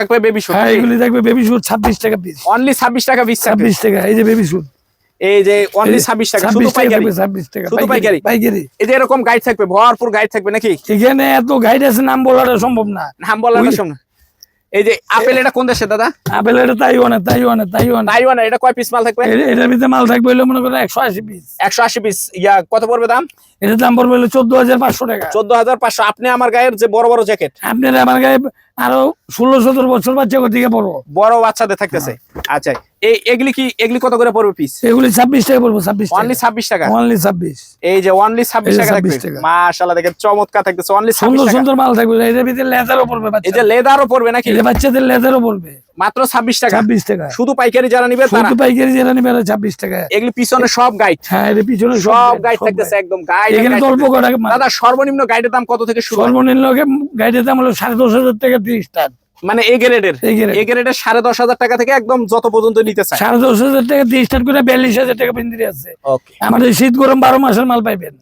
থাকবে baby shoot. হ্যাঁ এগুলি থাকবে বেবি শুট 26 টাকা পিস। অনলি 26 টাকা পিস থাকবে। 26 টাকা এই যে বেবি শুট। এই যে অনলি 26 টাকা শুধু পাইকারি। 26 টাকা শুধু পাইকারি। পাইকারি। এই যে এরকম গাইড থাকবে, ভরপুর গাইড থাকবে নাকি? এখানে এত গাইড আছে নাম বলাটা সম্ভব না। নাম বলাটা সম্ভব। এই যে আপেল এটা কোন দেশে দাদা? আপেল এটা তাইওয়ানে। তাইওয়ান। এটা কয় পিস মাল থাকবে? এটার ভিতরে মাল থাকবে হলো মনে করেন 180 পিস। 180 পিস। ইয়া কত পড়বে দাম? এটার দাম পড়বে হলো 14,500 টাকা। 14,500। আপনি আমার গায়ের যে বড় বড় জ্যাকেট, আপনার আমার গায়ে আরো 16-17 বছর বাচ্চা থেকে বড় বড় বাচ্চাদের থাকতেছে। আচ্ছা এগুলি কত করে পড়বে পিস? এগুলি 26 টাকা পড়বে। 26 টাকা অনলি 26 টাকা। অনলি 26। এই যে অনলি 26 টাকা থাকবে। 26 টাকা। মাশাআল্লাহ দেখেন চমৎকার থাকতেছে। অনলি 26 সুন্দর টাকা। সুন্দর মাল থাকবে। এটার ভিতরে লেদারও পড়বে এই বাচ্চা। যে লেদারও পড়বে নাকি? এই যে বাচ্চাদের লেদারও পড়বে মাত্র 26 টাকা। 26 টাকা। শুধু পাইকারি যারা নিবে তারা। শুধু পাইকারি যারা নিবে 26 টাকা। এগুলি পিছনে সব গাইড। হ্যাঁ এর পিছনে সব গাইড থাকতেছে একদম গাইড। এখানে তো অল্প কটা মাল। দাদা সর্বনিম্ন গাইডের দাম কত থেকে শুরু? সর্বনিম্ন গাইডের দাম হলো 10,500 টাকা দিয়ে স্টার্ট। মানে এ গ্রেডের 10,500 টাকা থেকে একদম যত পর্যন্ত নিতে চায়। 10,500 টাকা দিয়ে স্টার্ট করে 42,000 টাকা পিন্দিরি আছে। ওকে। আমাদের শীত গরম 12 মাসের মাল পাইবেন।